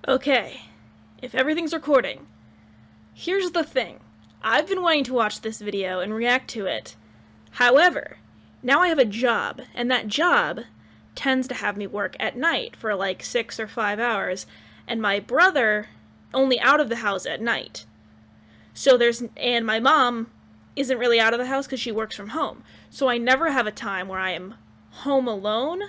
Okay, if everything's recording, here's the thing. I've been wanting to watch this video and react to it. However, now I have a job, and that job tends to have me work at night for like 6 or 5 hours, and my brother only out of the house at night. And my mom isn't really out of the house because she works from home. So I never have a time where I am home alone.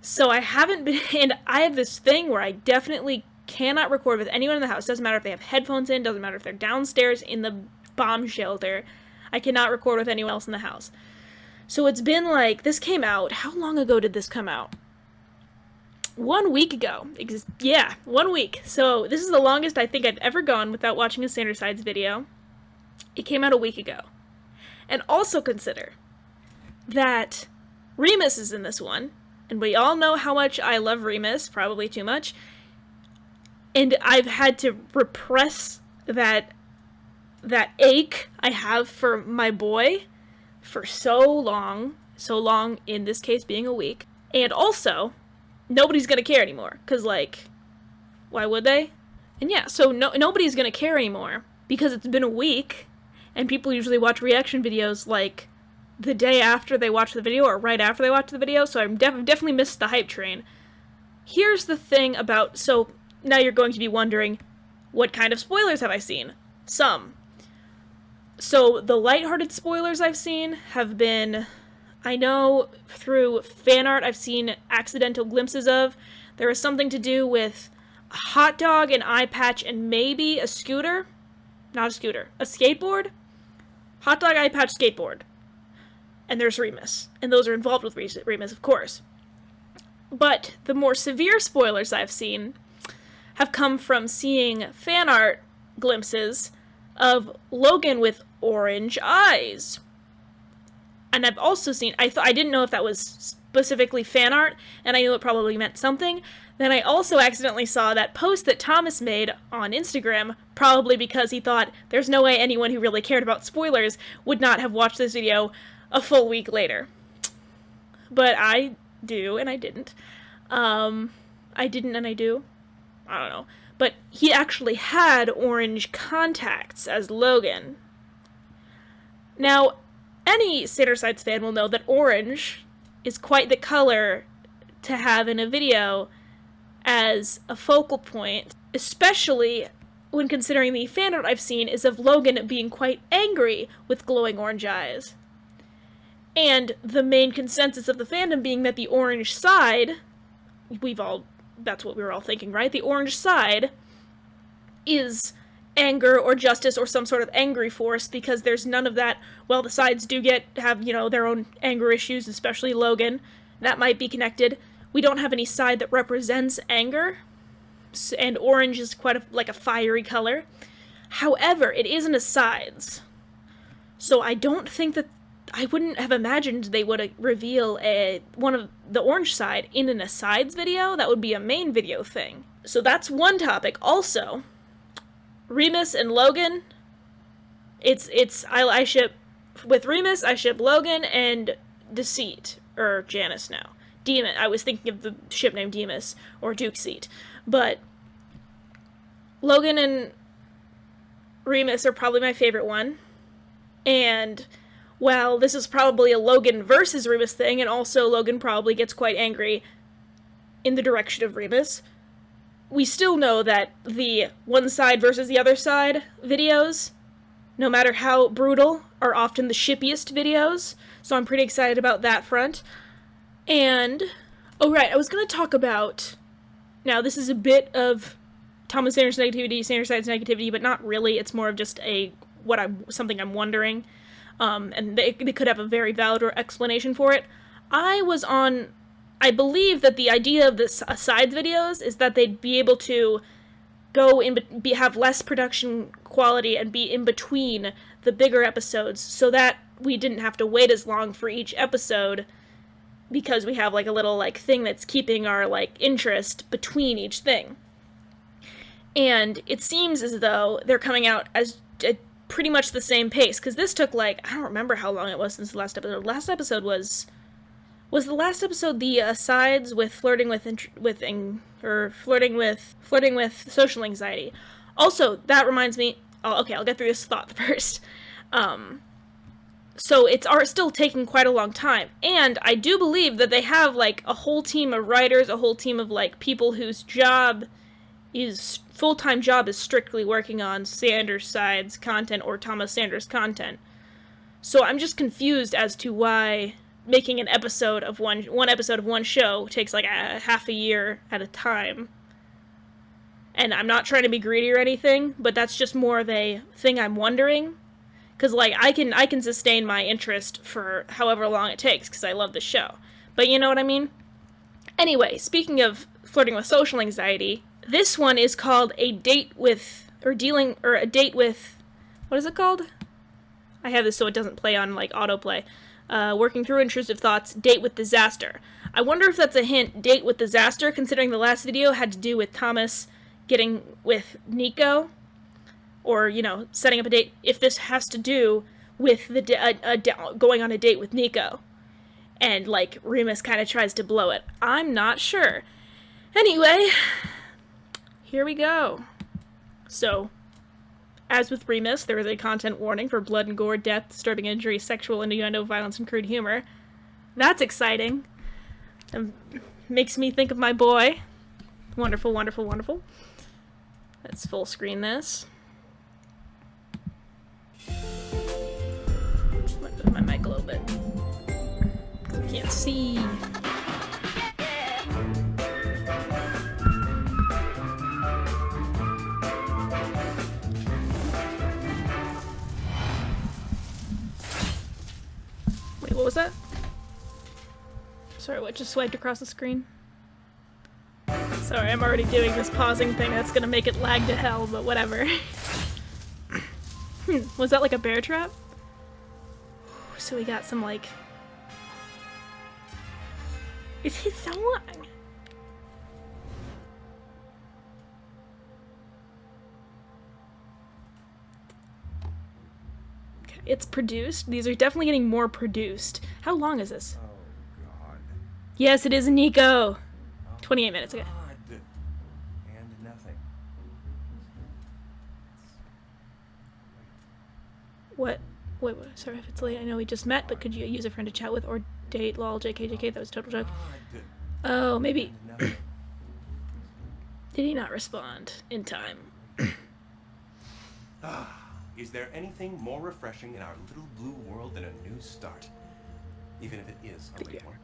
So I haven't been, and I have this thing where I definitely cannot record with anyone in the house. Doesn't matter if they have headphones in, doesn't matter if they're downstairs in the bomb shelter. I cannot record with anyone else in the house. So it's been like, this came out, how long ago did this come out? 1 week ago. Yeah, 1 week. So this is the longest I think I've ever gone without watching a Standard Sides video. It came out a week ago. And also consider that Remus is in this one. And we all know how much I love Remus, probably too much. And I've had to repress that ache I have for my boy for so long in this case being a week. And also, nobody's gonna care anymore, because, like, why would they? And yeah, so nobody's gonna care anymore, because it's been a week, and people usually watch reaction videos, like, the day after they watch the video, or right after they watch the video, so I've definitely missed the hype train. Here's the thing about, so now you're going to be wondering, what kind of spoilers have I seen? Some. So the lighthearted spoilers I've seen have been, I know through fan art I've seen accidental glimpses of. There was something to do with a hot dog, an eye patch, and maybe a scooter. Not a scooter. A skateboard? Hot dog, eye patch, skateboard. And there's Remus. And those are involved with Remus, of course. But the more severe spoilers I've seen have come from seeing fan art glimpses of Logan with orange eyes. And I've also seen, I didn't know if that was specifically fan art, and I knew it probably meant something. Then I also accidentally saw that post that Thomas made on Instagram, probably because he thought there's no way anyone who really cared about spoilers would not have watched this video a full week later. But I do, and I didn't. I didn't and I do. I don't know. But he actually had orange contacts as Logan. Now, any Standard Sides fan will know that orange is quite the color to have in a video as a focal point, especially when considering the fan art I've seen is of Logan being quite angry with glowing orange eyes. And the main consensus of the fandom being that the orange side, that's what we were all thinking, right? The orange side is anger or justice or some sort of angry force, because there's none of that. Well, the sides do have their own anger issues, especially Logan. That might be connected. We don't have any side that represents anger, and orange is quite like a fiery color. However, it isn't a sides. So I don't think that I wouldn't have imagined they would reveal one of the orange side in an asides video. That would be a main video thing. So that's one topic. Also, Remus and Logan, I ship, with Remus, I ship Logan and Deceit, or Janice now. Demon, I was thinking of the ship named Demas, or Duke Seat. But Logan and Remus are probably my favorite one. And while this is probably a Logan versus Remus thing, and also Logan probably gets quite angry in the direction of Remus, we still know that the one side versus the other side videos, no matter how brutal, are often the shippiest videos, so I'm pretty excited about that front. And, oh right, I was going to talk about, now this is a bit of Thomas Sanders negativity, Standard Sides negativity, but not really, it's more of just something I'm wondering. And they could have a very valid explanation for it. I believe that the idea of this sides videos is that they'd be able to have less production quality and be in between the bigger episodes, so that we didn't have to wait as long for each episode, because we have like a little like thing that's keeping our like interest between each thing. And it seems as though they're coming out as pretty much the same pace, because this took like, I don't remember how long it was since the last episode. The last episode was Was the last episode the asides with flirting with flirting with social anxiety? Also, that reminds me. Oh, okay, I'll get through this thought first. So it's still taking quite a long time, and I do believe that they have like a whole team of writers, a whole team of like people whose full-time job is strictly working on Sanders' side's content or Thomas Sanders' content. So I'm just confused as to why making an episode of one episode of one show takes like a half a year at a time. And I'm not trying to be greedy or anything, but that's just more of a thing I'm wondering. Because, like, I can sustain my interest for however long it takes, because I love the show. But you know what I mean? Anyway, speaking of flirting with social anxiety, this one is called A Date with... What is it called? I have this so it doesn't play on, like, autoplay. Working through intrusive thoughts, date with disaster. I wonder if that's a hint, date with disaster, considering the last video had to do with Thomas getting with Nico. Or, you know, setting up a date, if this has to do with going on a date with Nico. And, like, Remus kind of tries to blow it. I'm not sure. Anyway, here we go. So, as with Remus, there is a content warning for blood and gore, death, disturbing injury, sexual innuendo, violence, and crude humor. That's exciting. It makes me think of my boy. Wonderful, wonderful, wonderful. Let's full screen this. Move my mic a little bit. I can't see. Wait, what was that? Sorry, what just swiped across the screen? Sorry, I'm already doing this pausing thing that's gonna make it lag to hell, but whatever. Was that like a bear trap? So we got some, like... Is it so long? Okay, it's produced. These are definitely getting more produced. How long is this? Oh, God. Yes, it is Nico. 28 minutes, okay. God. And nothing. What? Wait, sorry if it's late. I know we just met, but could you use a friend to chat with or date? Lol, JK, that was a total joke. God. Oh, maybe. And nothing. Did he not respond in time? Is there anything more refreshing in our little blue world than a new start? Even if it is a late one.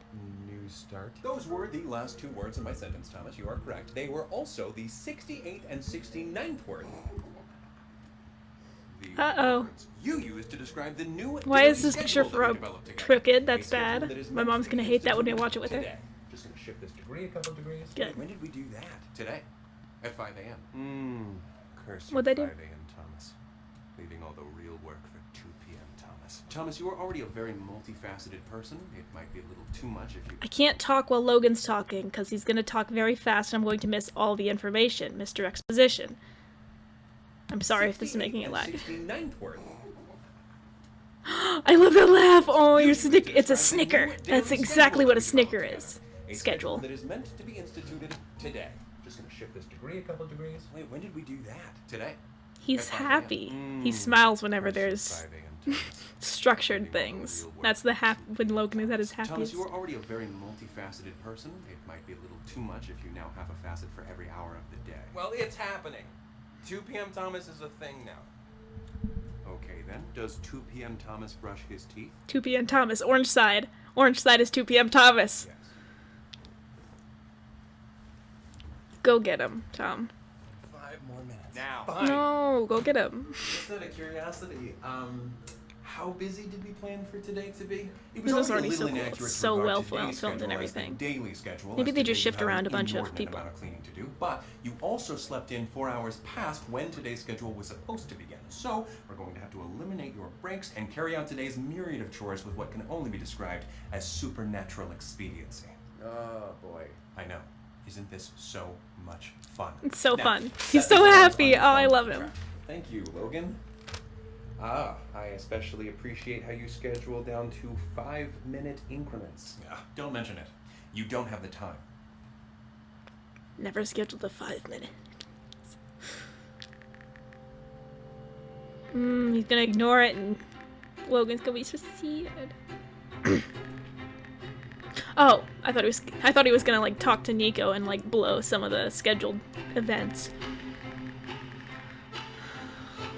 New start. Those were the last two words in my sentence, Thomas. You are correct. They were also the 68th and 69th word. The Uh-oh. words you used to describe the new Why daily is this schedule picture that we for developed together. crooked? That's A schedule bad. that is My meant mom's to be gonna hate that when I instituted watch it with her. today. Just gonna shift this degree a couple degrees. Good. When did we do that? Today, at 5 a.m. Curse What'd they your do? 5 a.m. Thomas. Leaving all the real work for 2 p.m. Thomas. Thomas, you are already a very multifaceted person. It might be a little too much if you... I can't talk while Logan's talking, because he's going to talk very fast and I'm going to miss all the information. Mr. Exposition. I'm sorry if this is making it lag. 69th word. I love that laugh! Oh, it's a snicker. That's exactly what a snicker is. A Schedule. that is meant to be instituted today. Just gonna shift this degree a couple degrees. Wait, when did we do that? Today. He's At 5 a.m. happy. He smiles whenever Curse your there's 5 a.m. Thomas. structured things. That's the when Logan is at his Thomas, happiest. you are already a very multifaceted person. It might be a little too much if you now have a facet for every hour of the day. Well, it's happening. 2 p.m. Thomas is a thing now. Okay then. Does 2 p.m. Thomas brush his teeth? 2 p.m. Thomas. Orange side. Orange side is 2 p.m. Thomas. Yes. Go get him, Tom. 5 more minutes. Now. No, go get him. Just out of curiosity, how busy did we plan for today to be? It This is already already a so little cool. inaccurate It's so with regard well to today's filmed and schedule as the everything. Daily schedule, Maybe as they today just you shift have around an a bunch of inordinate people. amount of cleaning to do, but you also slept in 4 hours past when today's schedule was supposed to begin. So we're going to have to eliminate your breaks and carry out today's myriad of chores with what can only be described as supernatural expediency. Oh, boy. I know. Isn't this so much fun? It's so Now, fun. set He's the so doors happy. on Oh, I your love phone him. track. Thank you, Logan. I especially appreciate how you schedule down to 5-minute increments. Yeah, don't mention it. You don't have the time. Never scheduled a 5-minute. He's gonna ignore it, and Logan's gonna be so sad. Oh, I thought he was gonna like talk to Nico and like blow some of the scheduled events.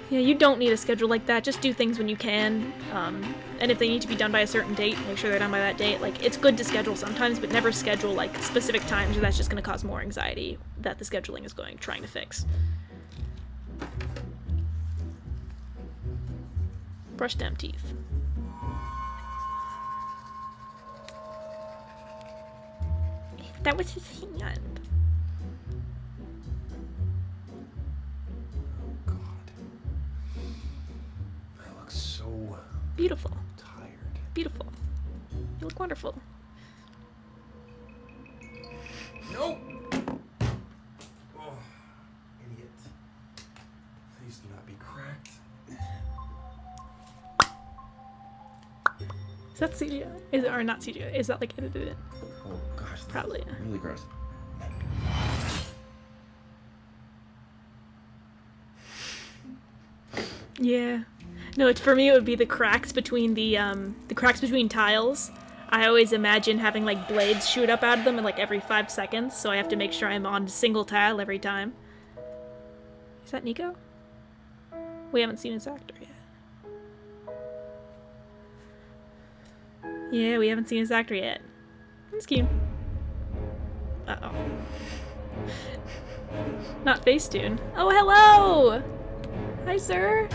Yeah, you don't need a schedule like that. Just do things when you can. And if they need to be done by a certain date, make sure they're done by that date. Like, it's good to schedule sometimes, but never schedule like specific times, or that's just going to cause more anxiety that the scheduling is trying to fix. Brush them teeth. That was his hand. Oh, God. I look so Beautiful. tired. Beautiful. You look wonderful. Nope! Oh, idiot. Please do not be cracked. Is that CGI? Is it, or not CGI? Is that like edited in? Oh, gosh. that's Probably. Yeah. Really gross. Yeah. No, it's for me. It would be the cracks between the cracks between tiles. I always imagine having like blades shoot up out of them in like every 5 seconds, so I have to make sure I'm on a single tile every time. Is that Nico? We haven't seen his actor yet. Yeah, we haven't seen his actor yet. That's cute. Uh-oh. Not Facetune. Oh, hello! Hi, sir.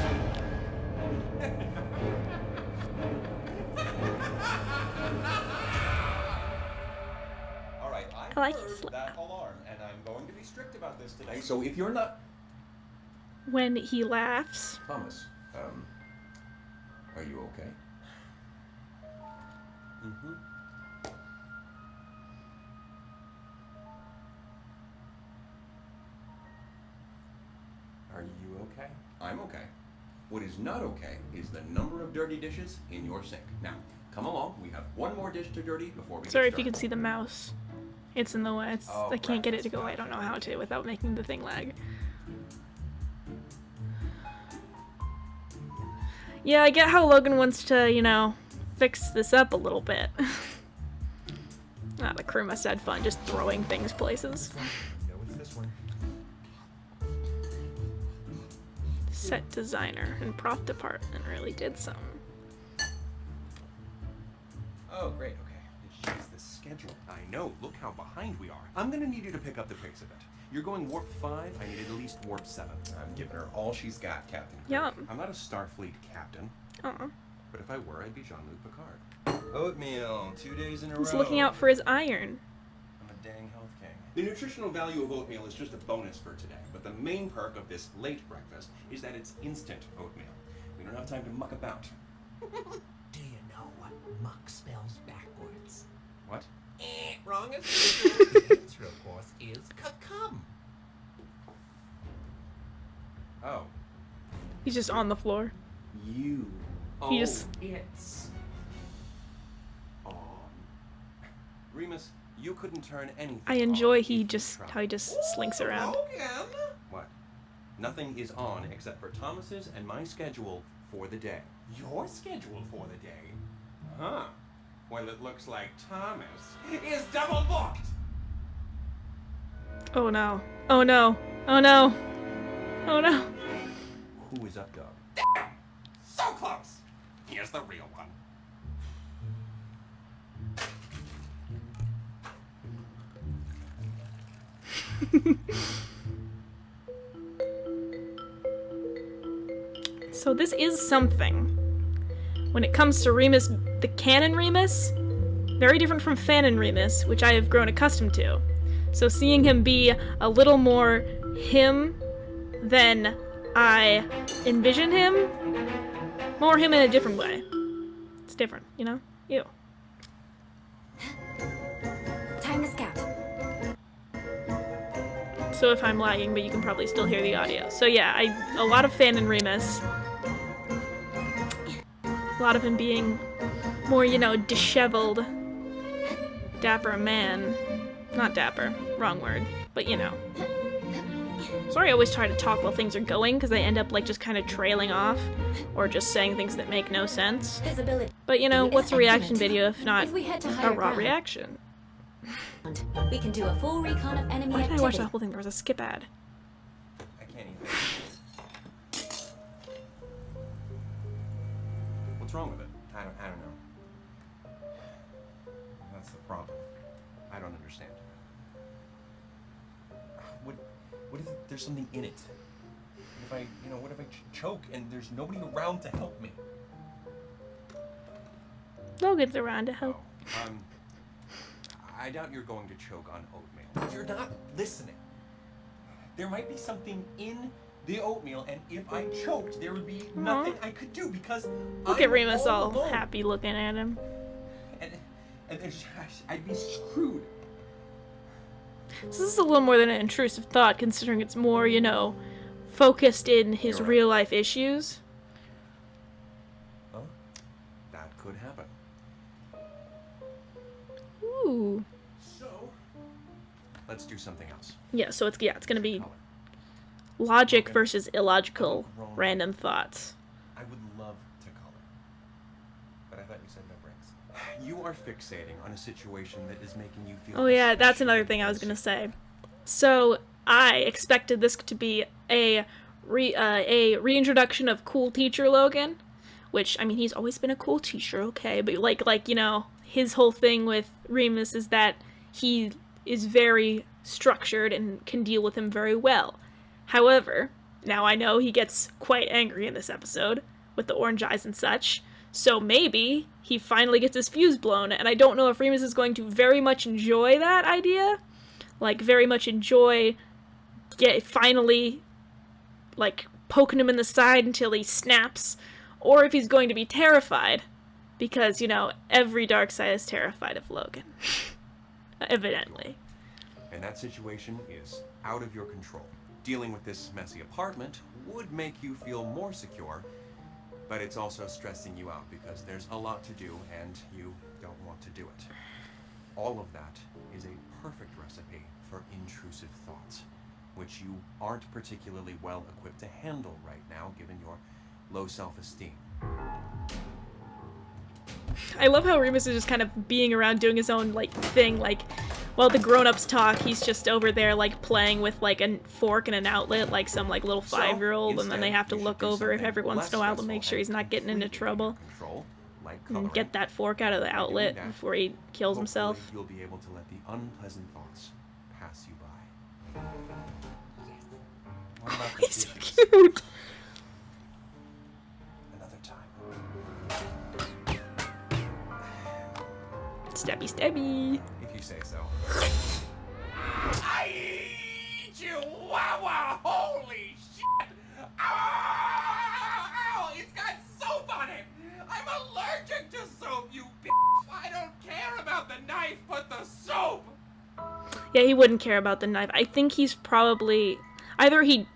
All right, I like heard his that alarm, and I'm going to be strict about this today. So if you're not... When he laughs. Thomas, are you okay? Mm-hmm. Are you okay? I'm okay. What is not okay is the number of dirty dishes in your sink. Now, come along. We have one more dish to dirty before we Sorry get if you started. can see the mouse. It's in the way. Oh, I can't get it right. to go away. I don't know how to without making the thing lag. Yeah, I get how Logan wants to, you know, fix this up a little bit. The crew must have had fun just throwing things places. No, it's this one. Set designer and prop department really did something. Oh, great, okay. Jeez, the schedule. I know, look how behind we are. I'm gonna need you to pick up the pace a bit. You're going warp 5, I need at least warp 7. I'm giving her all she's got, Captain. Yum. I'm not a Starfleet captain, Aw. but if I were, I'd be Jean-Luc Picard. Oatmeal, 2 days in a row. He's looking out for his iron. I'm a dang health king. The nutritional value of oatmeal is just a bonus for today, but the main perk of this late breakfast is that it's instant oatmeal. We don't have time to muck about. Do you know what muck spells backwards? What? Wrong as usual. The answer, of course, is cum. Oh. He's just on the floor. You. He just- It's Remus, you couldn't turn anything I enjoy on if he you just tried. how he just slinks around. Logan! What? Nothing is on except for Thomas's and my schedule for the day. Your schedule for the day? Huh. Well, it looks like Thomas is double booked! Oh no. Oh no. Oh no. Oh no. Who is up, dog? So close! Here's the real one. So this is something. When it comes to Remus, the canon Remus, very different from Fanon Remus, which I have grown accustomed to. So seeing him be a little more him than I envision him, more him in a different way. It's different, you know? Ew. Time to scout. So if I'm lagging, but you can probably still hear the audio. So yeah, a lot of Fanon Remus. lot of him being more, you know, disheveled, dapper man. Not dapper, wrong word, but you know. Sorry I always try to talk while things are going, because they end up, like, just kind of trailing off, or just saying things that make no sense. Visibility. But, you know, what's a reaction Excellent. video if not If we head to a higher raw ground, reaction? we can do a full recon of enemy Why did I activity. watch that whole thing? There was a skip ad. I can't even. What's wrong with it? I don't know. That's the problem. I don't understand. What if there's something in it? What if I choke and there's nobody around to help me? Logan's around to help. Oh, I doubt you're going to choke on oatmeal. You're not listening. There might be something in the oatmeal, and if I choked, there would be nothing I could do because Look I'm at Remus all alone. happy looking at him. And I'd be screwed. This is a little more than an intrusive thought, considering it's more, you know, focused in his You're right. real life issues. Huh? That could happen. Ooh. So, let's do something else. Yeah, so it's gonna be Color. logic Logan. versus illogical Wrong. random thoughts. I would love to color, but I thought you said no breaks. You are fixating on a situation that is making you feel. Oh yeah, that's especially another thing I was gonna insecure. say. So I expected this to be a reintroduction of cool teacher Logan, which I mean he's always been a cool teacher, okay, but like you know his whole thing with Remus is that he is very structured and can deal with him very well. However, now I know he gets quite angry in this episode with the orange eyes and such. So maybe he finally gets his fuse blown, and I don't know if Remus is going to very much enjoy that idea. Like, very much enjoy finally, like, poking him in the side until he snaps, or if he's going to be terrified, because, you know, every dark side is terrified of Logan. Evidently. And that situation is out of your control. Dealing with this messy apartment would make you feel more secure, but it's also stressing you out because there's a lot to do and you don't want to do it. All of that is a perfect recipe for intrusive thoughts, which you aren't particularly well equipped to handle right now given your low self-esteem. I love how Remus is just kind of being around doing his own, like, thing, like, while the grown-ups talk, he's just over there, like, playing with, like, a fork and an outlet, like some, like, little 5-year-old, and then they have to look over it every once in a while to make sure he's not getting into trouble. And get that fork out of the outlet before he kills himself. You'll be able to let the unpleasant thoughts pass you by. What about the He's so dishes? cute! Another time. Stabby stabby. If you say so. I eat you! Wow! Holy shit! Ow! Ow! It's got soap on it! I'm allergic to soap, you bitch! I don't care about the knife, but the soap! Yeah, he wouldn't care about the knife. I think he's probably... Either he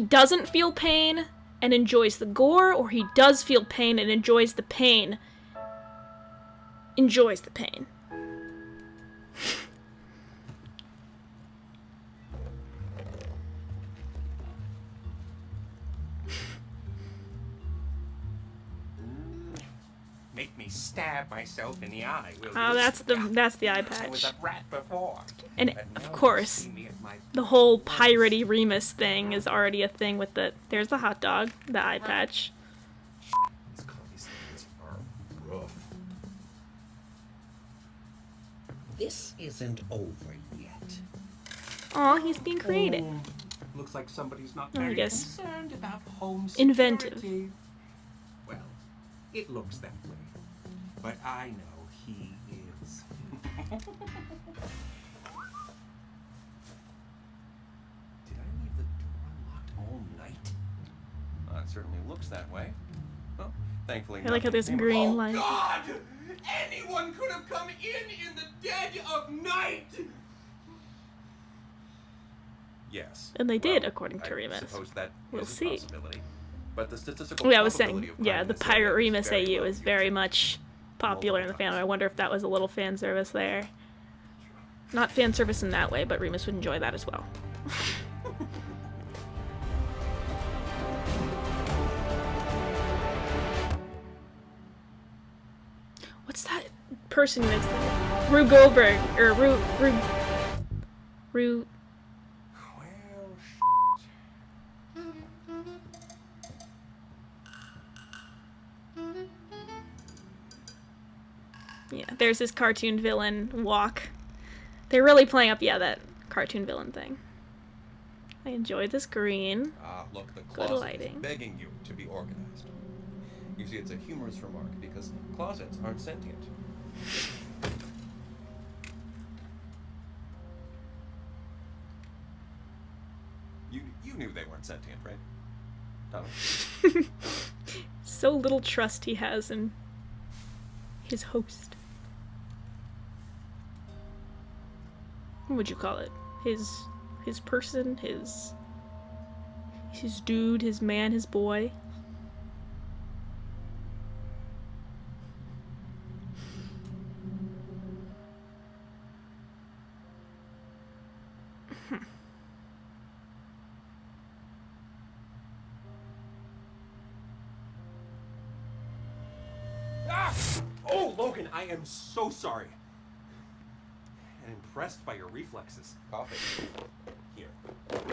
doesn't feel pain and enjoys the gore, or he does feel pain and enjoys the pain. Enjoys the pain. Make me stab myself in the eye, will Oh, you? that's the eye I was patch. a rat before. And but of now you course, see me at my the whole piratey Remus thing is already a thing with the... There's the hot dog, the eye patch. These coffee stains are rough. This isn't over yet. Aw, he's being creative. Looks like somebody's not I very guess. concerned about home Inventive. security. Well, it looks that way. But I know he is. Did I leave the door unlocked all night? It certainly looks that way. Well, thankfully. I like how nothing there's came of green it. light. God! Anyone could have come in the dead of night! Yes. And they did, Well, according to I Remus. suppose that We'll is a see. possibility. But the statistical Oh, yeah, I was probability saying, of yeah, crime in the this area Pirate is Remus very AU low is very usually. much popular in the Multiple fandom. I times. wonder if that was a little fan service there. Not fan service in that way, but Remus would enjoy that as well. What's that person that's Rue Goldberg or Rue Well, yeah, there's this cartoon villain walk. They're really playing up, yeah, that cartoon villain thing. I enjoy this green. Ah, look, the Good closet is lighting. begging you to be organized. You see, it's a humorous remark because closets aren't sentient. You knew they weren't sentient, right? Donald? So little trust he has in his host. What would you call it? His person, his dude, his man, his boy. Ah! Oh, Logan, I am so sorry. And impressed by your reflexes. Coffee. Here. Oops.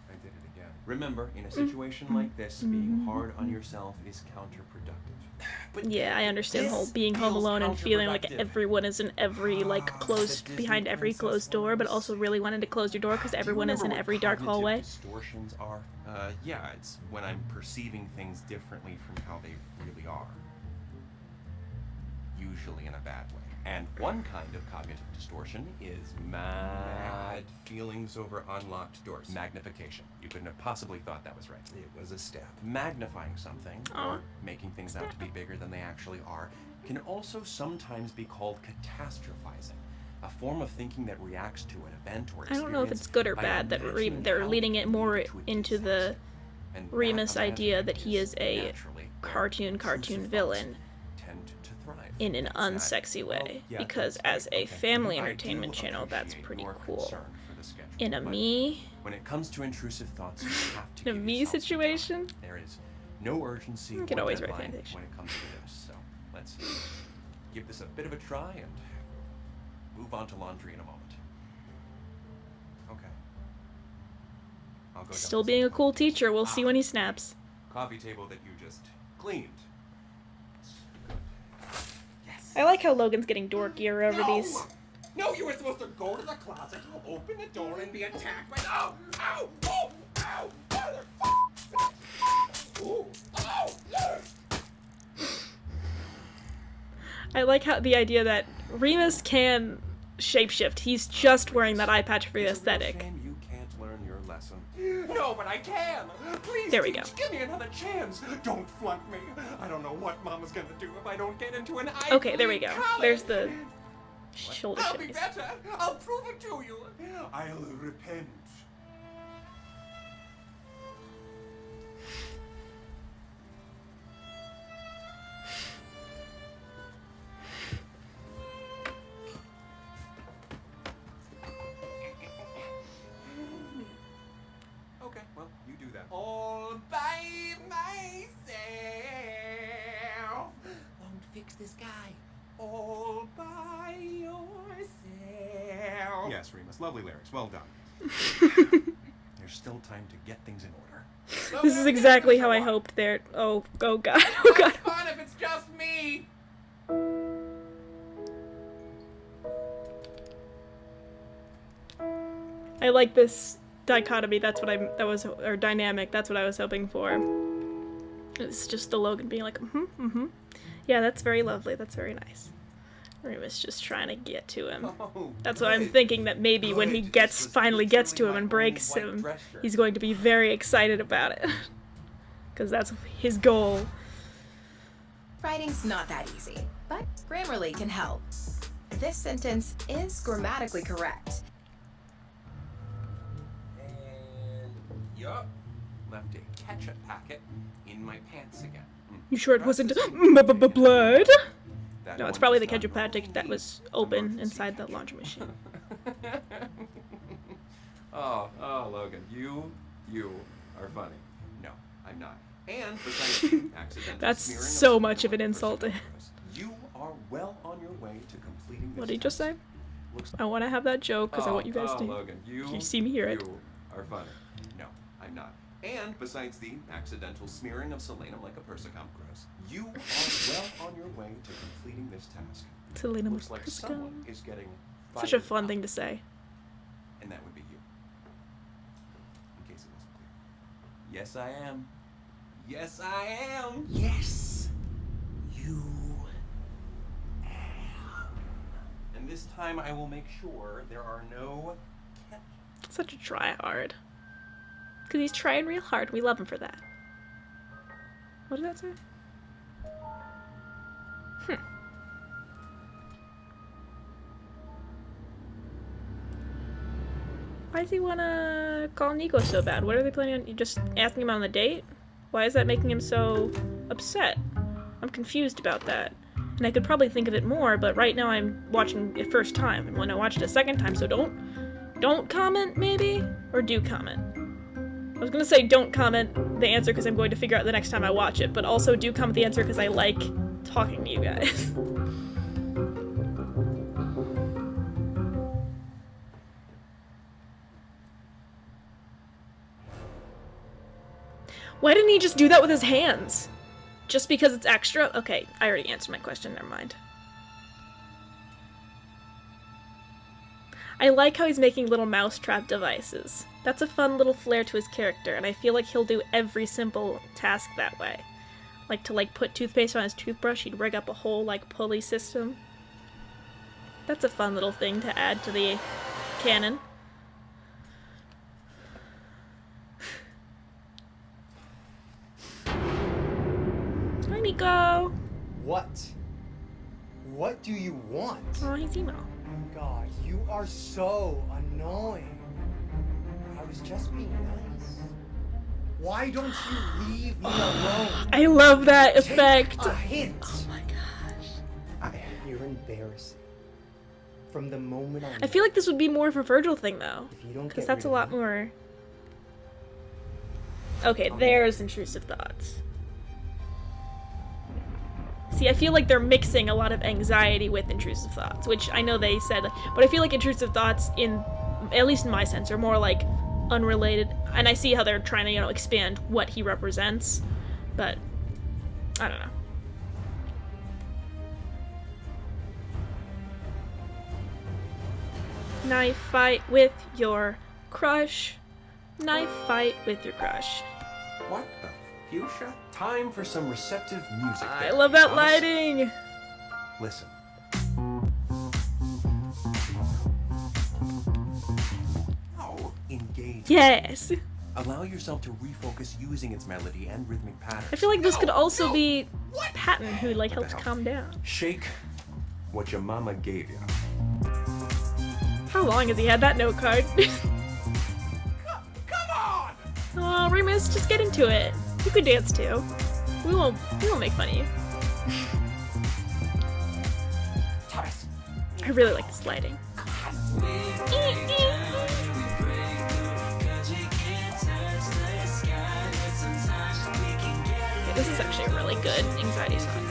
I did it again. Remember, in a situation like this, being hard on yourself is counterproductive. But Yeah, I understand this being home feels alone and feeling like counterproductive. everyone is in every like Ah, closed the behind Disney every princess closed door, but ones. also really wanting to close your door because Do you everyone is in remember what every dark cognitive hallway. distortions are? Yeah, it's when I'm perceiving things differently from how they really are. Usually in a bad way. And one kind of cognitive distortion is mad feelings over unlocked doors. Magnification. You couldn't have possibly thought that was right. It was a step. Magnifying something, Aw. or making things out to be bigger than they actually are, can also sometimes be called catastrophizing. A form of thinking that reacts to an event or I experience. don't know if it's good or by bad that imagining they're how leading it more related to it into is. the And that Remus imagining idea that he is a naturally where cartoon intrusive villain thoughts tend to thrive. in an Exactly. unsexy way, Well, yeah, because that's as great. a Okay. family I do entertainment channel, that's appreciate pretty your cool. concern for the schedule, In a but me, when it comes to intrusive thoughts, you have to in a give me yourself some situation, time. There is no urgency You can or always write deadline fanfiction. when it comes to this. So let's give this a bit of a try and move on to laundry in a moment. Okay. I'll go still dump this being a on the cool coffee table. teacher, we'll see Ah, when he snaps. Coffee table that you just cleaned. I like how Logan's getting dorkier over these. No, you were supposed to go to the closet, open the door, and be attacked by. Ow! Ow! Oh! Ow! Motherfucker! Ooh! Oh! Yes! I like how the idea that Remus can shapeshift. He's just wearing that eye patch for the It's a real aesthetic. shame you can't learn your lesson. No, but I can. Please, There we teach, go. give me another chance. Don't flunk me. I don't know what Mama's gonna do if I don't get into an Ivy Okay, there we League go. college. There's the shoulder I'll be shimmies. better. I'll prove it to you. I'll repent. Okay, well, you do that. All by myself. Won't fix this guy. All by yourself. Yes, Remus, lovely lyrics. Well done. There's still time to get things in order. This is exactly how I hoped there. Oh god, oh god. It's fun if it's just me. I like this dichotomy. That's what or dynamic. That's what I was hoping for. It's just the Logan being like, yeah, that's very lovely. That's very nice. Remus just trying to get to him. Oh, That's what I'm good. thinking, that maybe when he Good. gets This was finally gets to him literally and my breaks only white him, dress shirt. he's going to be very excited about it. Because that's his goal. Writing's not that easy, but Grammarly can help. This sentence is grammatically correct. And Yup. Left a ketchup packet in my pants again. You sure it wasn't Processing blood? That No, it's one probably the does not ketchup packet that normally was leak open emergency inside the ketchup. laundry machine. Oh, Logan, you are funny. No, I'm not. And besides the accidental That's smearing so of much of an soap insult to on him. purpose, you are well on your way to completing this What did he just say? task. Looks I want to have that joke because I want you guys to Logan, you see me hear it. You are funny. No, I'm not. And besides the accidental smearing of selenum like a persicum, gross, you are well on your way to completing this task. Selena Looks like someone is getting Such a fired fun up, thing to say. and that would be you. In case it wasn't clear. Yes, I am. Yes, I am. Yes, you. And this time I will make sure there are no Such a try hard. Because he's trying real hard. We love him for that. What did that say? Why does he want to call Nico so bad? What are they planning on? You just asking him on the date? Why is that making him so upset? I'm confused about that. And I could probably think of it more, but right now I'm watching it first time. And when I watch it a second time, so don't comment, maybe? Or do comment. I was gonna say don't comment the answer because I'm going to figure out the next time I watch it, but also do comment the answer because I like talking to you guys. Why didn't he just do that with his hands? Just because it's extra? Okay, I already answered my question, never mind. I like how he's making little mousetrap devices. That's a fun little flair to his character, and I feel like he'll do every simple task that way. Like to put toothpaste on his toothbrush, he'd rig up a whole pulley system. That's a fun little thing to add to the canon. Hi, Nico! What? What do you want? Oh, he's emo. God, you are so annoying. I was just being nice. Why don't you leave me alone? I love that Take effect! a hint. Oh my gosh. You're embarrassing. From the moment I feel like this would be more of a Virgil thing, though. If you don't Because get that's a rid of lot me, more... Okay, there's intrusive thoughts. See, I feel like they're mixing a lot of anxiety with intrusive thoughts, which I know they said, but I feel like intrusive thoughts, at least in my sense, are more unrelated. And I see how they're trying to, expand what he represents, but I don't know. Knife fight with your crush. Knife fight with your crush. What the fuchsia? Time for some receptive music. I there, love that Thomas. lighting. Listen. Oh, engage. Yes. Allow yourself to refocus using its melody and rhythmic patterns. I feel like this could also no. be Patton, who helps hell? calm down. Shake what your mama gave you. How long has he had that note card? Come on! Oh, Remus, just get into it. You could dance too. We won't make fun of you. Thomas. I really like this lighting. Yeah, this is actually a really good anxiety song.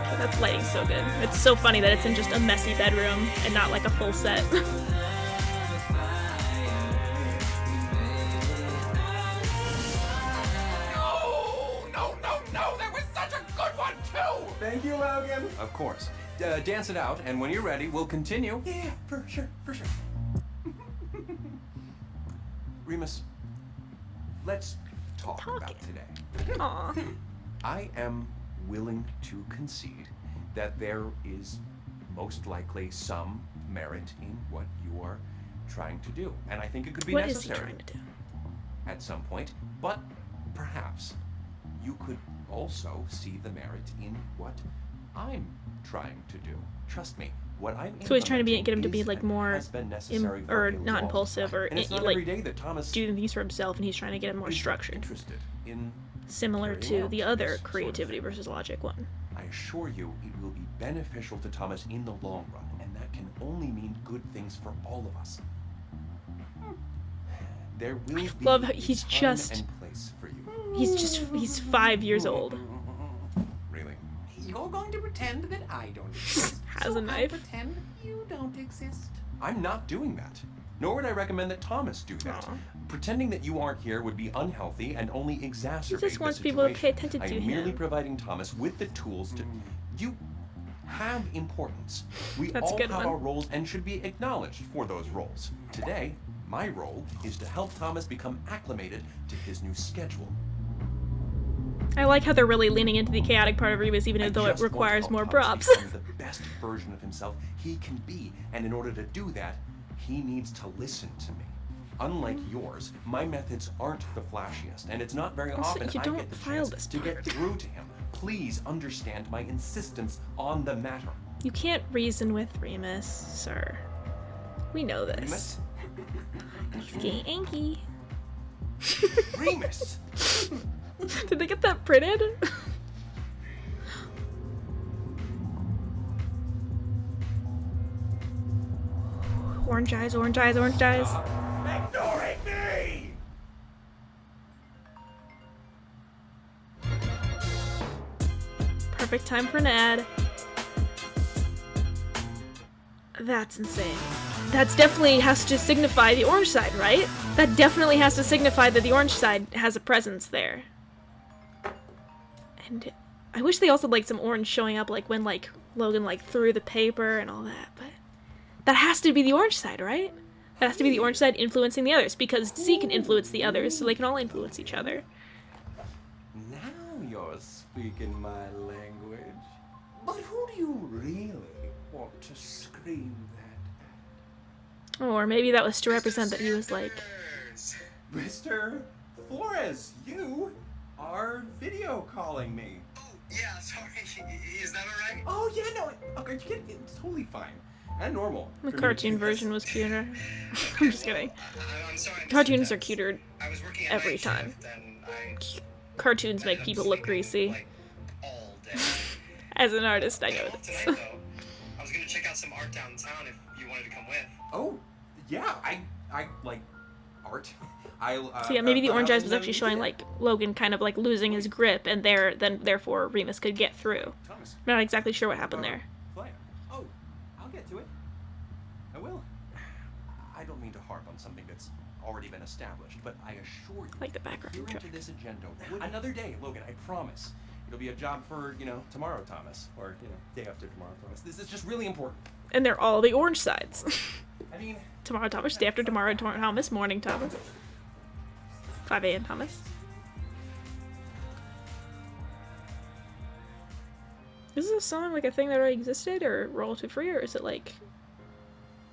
Oh, that lighting's so good. It's so funny that it's in just a messy bedroom and not a full set. No, that was such a good one too! Thank you, Logan. Of course. Dance it out, and when you're ready, we'll continue. Yeah, for sure. Remus, let's talk about today. Aw. I am willing to concede that there is most likely some merit in what you are trying to do. And I think it could be What is he necessary trying to do? at some point. But perhaps you could also see the merit in what I'm trying to do. Trust me, What I'm So he's trying to get him to be implementing like is more and has been necessary for or a not long impulsive time. or And it's not like every day that Thomas do things for himself, and he's trying to get him more is structured, interested in similar carrying to out the other this sort of creativity thing. versus logic one. I assure you, it will be beneficial to Thomas in the long run, and that can only mean good things for all of us. There will be love how a he's time just- and place for you. He's 5 years old. Really? You're going to pretend that I don't exist. Has so a knife. I'll pretend you don't exist. I'm not doing that. Nor would I recommend that Thomas do that. Aw. Pretending that you aren't here would be unhealthy and only exacerbate wants the people to pay situation. attention to I'm merely him. providing Thomas with the tools to... You have importance. We That's a all good have one. our roles and should be acknowledged for those roles. Today, my role is to help Thomas become acclimated to his new schedule. I like how they're really leaning into the chaotic part of Rebus, even I though it just want to requires help more Thomas props. become the best version of himself he can be, and in order to do that, he needs to listen to me. Unlike yours, my methods aren't the flashiest, and it's not very Also, often you I don't get the file chance this to get part. through to him. Please understand my insistence on the matter. You can't reason with Remus, sir. We know this. Remus? Okay, Anky. Remus! Did they get that printed? Orange eyes, orange eyes, orange eyes. Ignoring me! Perfect time for an ad. That's insane. That's definitely has to signify the orange side, right? That definitely has to signify that the orange side has a presence there. And I wish they also had, like, some orange showing up, like, when, like, Logan, like, threw the paper and all that, but that has to be the orange side, right? That has to be the orange side influencing the others, because C can influence the others, so they can all influence each other. Now you're speaking my language. But who do you really want to scream that Or maybe that was to represent that he was, like, Mr. Flores, you are video calling me. Yeah, sorry. Is that alright? Oh, yeah, no, okay, it's totally fine. And normal. the for me to cartoon do this. version was cuter. I'm just kidding. I'm sorry. I missed Cartoons your are text. cuter I was working at every night time. shift, and I Cartoons make ended up people look sleeping, greasy. like, all day. As an artist, I know Well, this. tonight, though, I was gonna check out some art downtown if you wanted to come with. Oh, yeah, I like art. So yeah, maybe the orange eyes was then actually showing, like, Logan kind of, like, losing his grip, and therefore Remus could get through. Thomas, I'm not exactly sure what happened there. play. Oh, I'll get to it. I will. I don't mean to harp on something that's already been established, but I assure you, Like the background adhering track. to this agenda would another day, Logan. I promise. It'll be a job for tomorrow, Thomas, or day after tomorrow, Thomas. This is just really important. And they're all the orange sides. I mean, Tomorrow Thomas, day after tomorrow Thomas, morning Thomas. 5 a.m. Thomas. Is this song like a thing that already existed, or royalty free, or is it like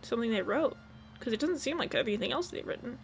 something they wrote? Because it doesn't seem like anything else they've written.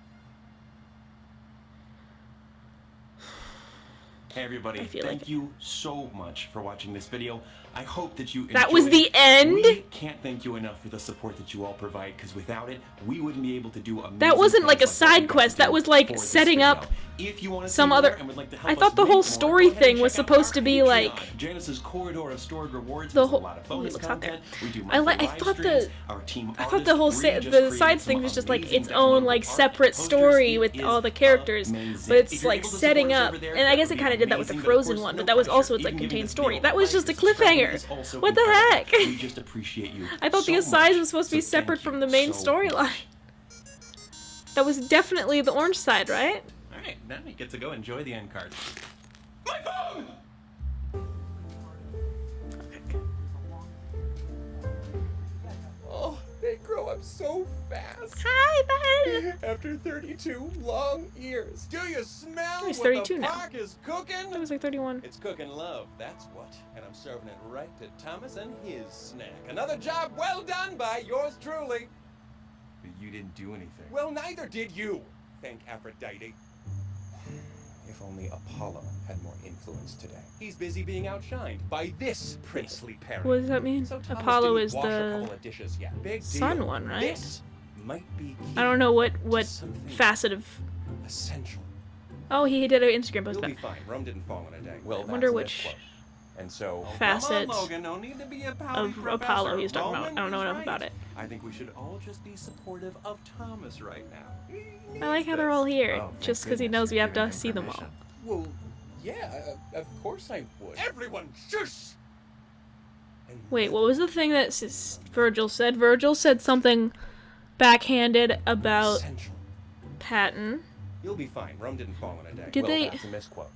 hey everybody, I feel thank like- you so much for watching this video. I hope that you That was enjoyed the it. end? We can't thank you enough for the support that you all provide, because without it, we wouldn't be able to do amazing That wasn't like a things what we side got to quest, that do was like for this setting video. up If you want to some see more other- and would like to I help thought us the make whole more, story go ahead and thing was check out supposed our to be, Patreon. like- Janice's corridor of stored rewards The has whole- a lot of oh, bonus wait, what's out there? content. We do I monthly thought live the- streams. Our team I thought artist the whole Bree just the created side some thing was just like amazing its own like downloadable art separate posters. story It with is all the characters, amazing. but If it's you're like able to setting support us up, over there, and I that guess would it be kind of did that with the amazing, but of Frozen course, one, no but that was pressure. also its You like can give contained this story. video That a was like, just a subscribing cliffhanger. is also What the incredible. heck? We just appreciate you. I thought the so asides much. was supposed to be So separate thank from you the main so much. storyline. That was definitely the orange side, right? All right, now we get to go enjoy the end card. My phone! Oh, they grow up so fast. Hi, Ben. After 32 long years. Do you smell He's what 32 the now. park is cooking? That was like 31. It's cooking love, that's what. And I'm serving it right to Thomas and his snack. Another job well done by yours truly. But you didn't do anything. Well, neither did you. Thank Aphrodite. If only Apollo had more influence today. He's busy being outshined by this princely parent. What does that mean? So Thomas Apollo didn't is wash a the couple of dishes yet. Big sun deal. one, right? This might be key I don't know what to something facet of... essential. Oh, he did an Instagram post You'll about be it. fine. Rome didn't fall in a day. Well, wonder that's a which misquote. And so, facet come on, Logan, no need to be a pouty of professor. Apollo he's talking about. Roman I don't know is enough right. about it. I think we should all just be supportive of Thomas right now. I like how they're all here, Oh, thank just because he goodness knows we you're have to giving him see them all. permission. Well, yeah, of course I would. Everyone, shush! Wait, what was the thing that Virgil said? Virgil said something backhanded about Essential. Patton. You'll be fine. Rome didn't fall in a day. Did well, they- that's a misquote.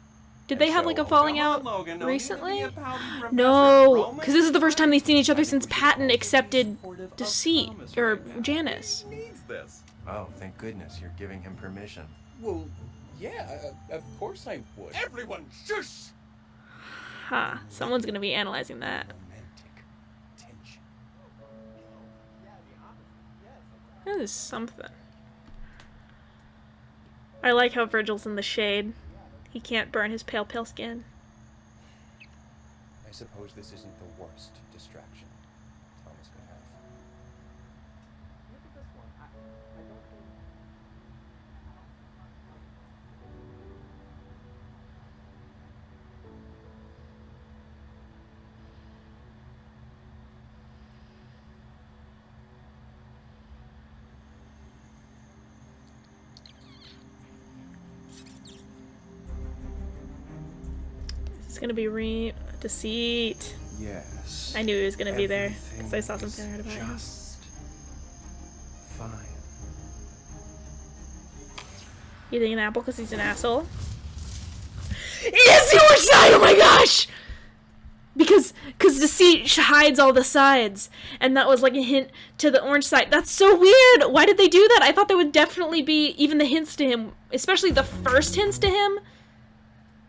Did they have like a falling come on, out Logan, no recently? need to be a pouty professor. No, Roman because this is the first time they've seen each other I think since we should Patton all just be accepted supportive of deceit, Thomas or right now. Janice. He needs this. Oh, thank goodness you're giving him permission. Well, yeah, of course I would. Everyone, shush! Huh, someone's gonna be analyzing that. Romantic tension. That is something. I like how Virgil's in the shade. He can't burn his pale skin. I suppose this isn't the worst distraction Thomas could have. It's gonna be deceit. Yes. I knew he was gonna be there, Everything because I saw is something I heard about him. just fine. Eating an apple because he's an asshole. It is the orange side! Oh my gosh! Because deceit hides all the sides, and that was like a hint to the orange side. That's so weird! Why did they do that? I thought there would definitely be even the hints to him, especially the first hints to him.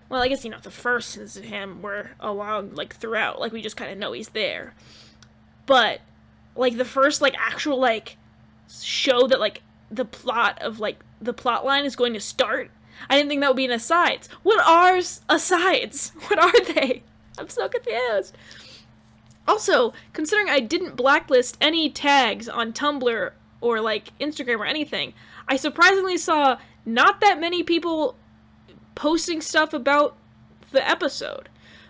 Well, I guess, you know, the first hints to him were along, like, throughout. Like, we just kind of know he's there. But, like, the first, like, actual, like, show that, like, the plot of, like, the plot line is going to start. I didn't think that would be an asides. What are asides? What are they? I'm so confused. Also, considering I didn't blacklist any tags on Tumblr or, like, Instagram or anything, I surprisingly saw not that many people posting stuff about the episode,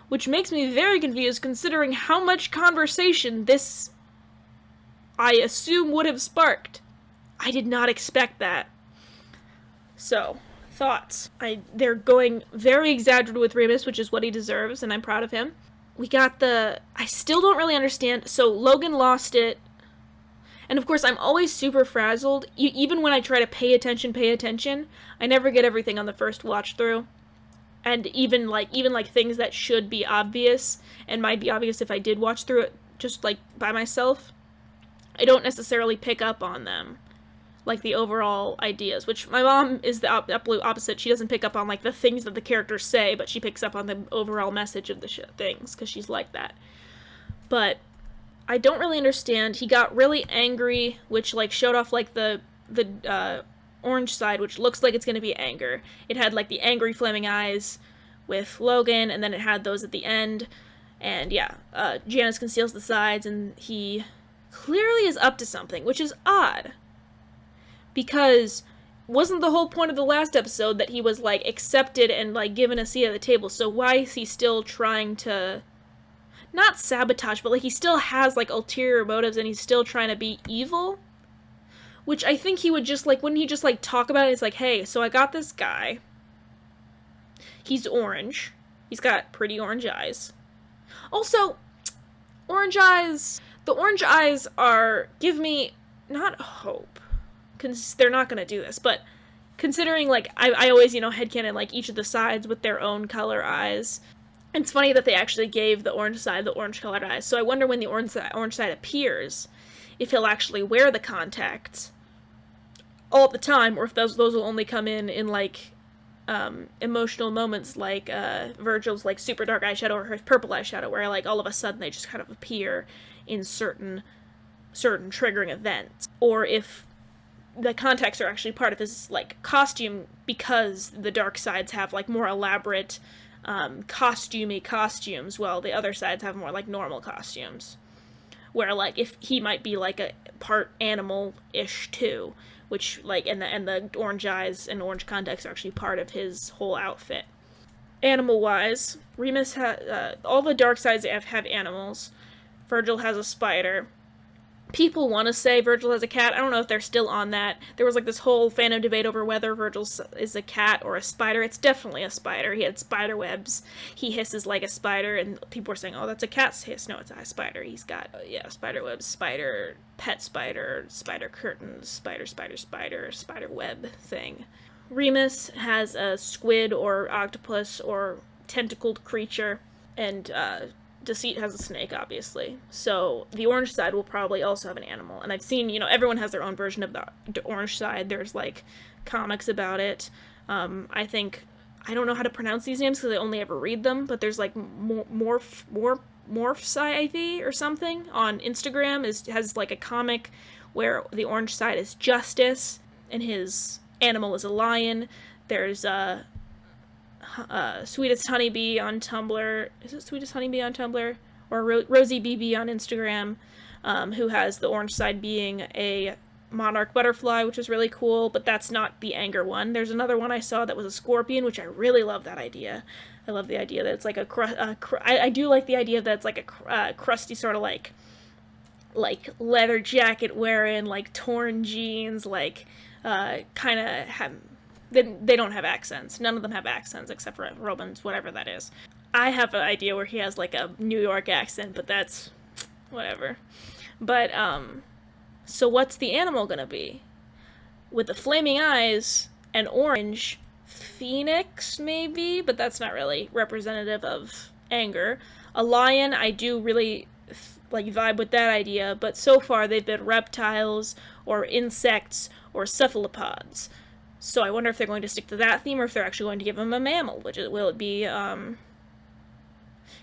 which makes me very confused considering how much conversation this, I assume, would have sparked. I did not expect that. So, thoughts. They're going very exaggerated with Remus, which is what he deserves, and I'm proud of him. We got I still don't really understand. So, Logan lost it. And of course, I'm always super frazzled. Even when I try to pay attention, I never get everything on the first watch through. And even like things that should be obvious and might be obvious if I did watch through it just like by myself, I don't necessarily pick up on them. Like the overall ideas, which my mom is the absolute opposite. She doesn't pick up on like the things that the characters say, but she picks up on the overall message of the things because she's like that. But I don't really understand. He got really angry, which like showed off like the orange side, which looks like it's going to be anger. It had like the angry flaming eyes with Logan, and then it had those at the end. And yeah, Janice conceals the sides, and he clearly is up to something, which is odd. Because wasn't the whole point of the last episode that he was like accepted and like given a seat at the table? So why is he still trying to not sabotage, but like he still has like ulterior motives and he's still trying to be evil? Which I think he would just like, wouldn't he just like talk about it? It's like, hey, so I got this guy. He's orange. He's got pretty orange eyes. Also, orange eyes, the orange eyes give me not hope, because they're not going to do this, but considering, like, I always, you know, headcanon, like, each of the sides with their own color eyes. It's funny that they actually gave the orange side the orange-colored eyes, so I wonder when the orange side appears, if he'll actually wear the contacts all the time, or if those will only come in like, emotional moments, like, Virgil's, like, super dark eyeshadow or her purple eyeshadow, where, like, all of a sudden they just kind of appear in certain triggering events. Or if the contacts are actually part of his like costume, because the dark sides have like more elaborate costumey costumes, while the other sides have more like normal costumes, where like if he might be like a part animal-ish too, which like and the orange eyes and orange contacts are actually part of his whole outfit. Animal wise, Remus has all the dark sides have animals. Virgil has a spider. People want to say Virgil has a cat. I don't know if they're still on that. There was like this whole fandom debate over whether Virgil is a cat or a spider. It's definitely a spider. He had spider webs. He hisses like a spider, and people were saying, "Oh, that's a cat's hiss." No, it's a spider. He's got spider webs, spider pet spider, spider curtains, spider web thing. Remus has a squid or octopus or tentacled creature, and Deceit has a snake, obviously. So the orange side will probably also have an animal. And I've seen, everyone has their own version of the orange side. There's, like, comics about it. I think, I don't know how to pronounce these names because I only ever read them, but there's, like, Morph's IV or something on Instagram has, like, a comic where the orange side is Justice, and his animal is a lion. There's, Sweetest Honeybee on Tumblr. Is it Sweetest Honeybee on Tumblr? Or Rosie BB on Instagram, who has the orange side being a monarch butterfly, which is really cool, but that's not the anger one. There's another one I saw that was a scorpion, which I really love that idea. I love the idea that it's like I do like the idea that it's like a crusty sort of like leather jacket wearing, like torn jeans, like kind of have... They don't have accents. None of them have accents except for Robin's, whatever that is. I have an idea where he has like a New York accent, but that's whatever. But, so what's the animal gonna be? With the flaming eyes and orange, phoenix maybe, but that's not really representative of anger. A lion, I do really like vibe with that idea, but so far they've been reptiles or insects or cephalopods. So I wonder if they're going to stick to that theme, or if they're actually going to give him a mammal, will it be,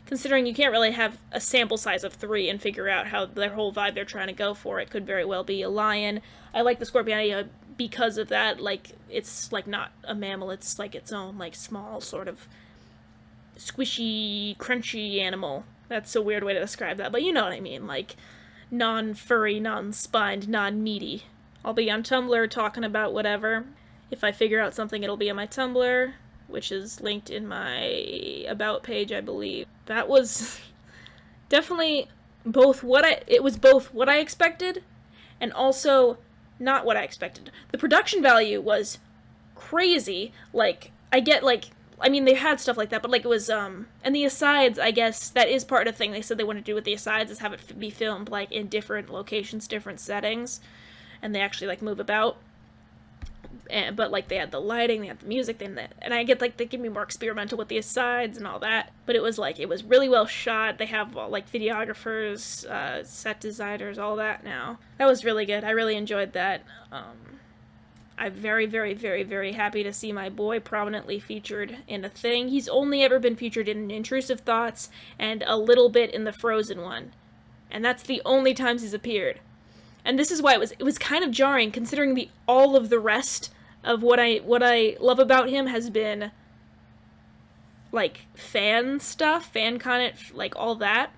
considering you can't really have a sample size of 3 and figure out how their whole vibe they're trying to go for, it could very well be a lion. I like the scorpion idea because of that, like, it's, like, not a mammal, it's, like, its own, like, small, sort of squishy, crunchy animal. That's a weird way to describe that, but you know what I mean, like, non-furry, non-spined, non-meaty. I'll be on Tumblr talking about whatever. If I figure out something, it'll be on my Tumblr, which is linked in my About page, I believe. That was definitely both what I expected, and also not what I expected. The production value was crazy. Like, I get, like, I mean, they had stuff like that, but, like, it was, and the asides, I guess, that is part of the thing they said they wanted to do with the asides, is have it be filmed, like, in different locations, different settings, and they actually, like, move about. But, like, they had the lighting, they had the music, and I get, like, they can be more experimental with the asides and all that, but it was, like, it was really well shot. They have, like, videographers, set designers, all that now. That was really good. I really enjoyed that. I'm very, very, very, very happy to see my boy prominently featured in a thing. He's only ever been featured in Intrusive Thoughts and a little bit in the Frozen one, and that's the only times he's appeared. And this is why it was kind of jarring, considering all of the rest of what I love about him has been, like, fan stuff, fan content, like, all that.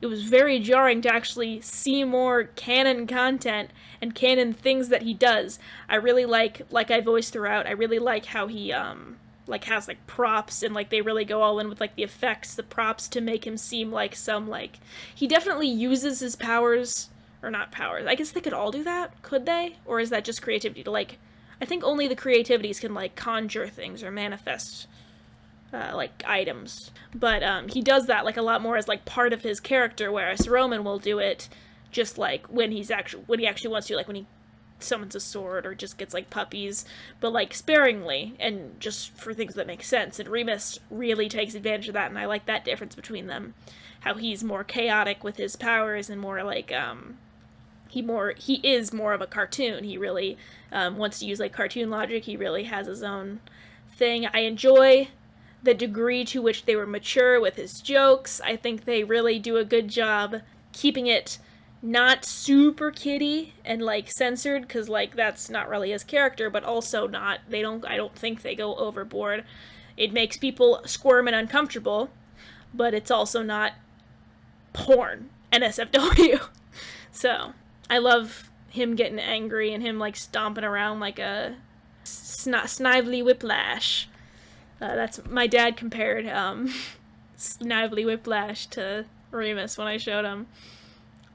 It was very jarring to actually see more canon content and canon things that he does. I really like I voiced throughout, I really like how he, like, has, like, props, and, like, they really go all in with, like, the effects, the props, to make him seem like some, like, he definitely uses his powers, or not powers, I guess they could all do that, could they? Or is that just creativity to, like, I think only the creativities can, like, conjure things or manifest, like, items. But, he does that, like, a lot more as, like, part of his character, whereas Roman will do it just, like, when he actually wants to, like, when he summons a sword or just gets, like, puppies, but, like, sparingly, and just for things that make sense. And Remus really takes advantage of that, and I like that difference between them. How he's more chaotic with his powers and more, like, he is more of a cartoon. He really wants to use, like, cartoon logic. He really has his own thing. I enjoy the degree to which they were mature with his jokes. I think they really do a good job keeping it not super kiddie and like censored, because like that's not really his character, but also not, I don't think they go overboard. It makes people squirm and uncomfortable, but it's also not porn, NSFW. So I love him getting angry and him like stomping around like a Snively Whiplash. That's my dad compared Snively Whiplash to Remus when I showed him.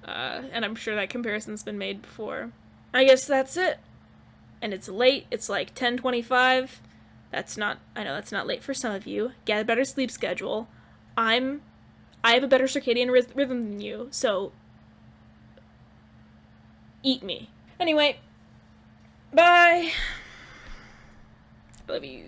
And I'm sure that comparison's been made before. I guess that's it. And it's late. It's like 10:25. I know that's not late for some of you. Get a better sleep schedule. I have a better circadian rhythm than you, so eat me. Anyway, bye. Love you.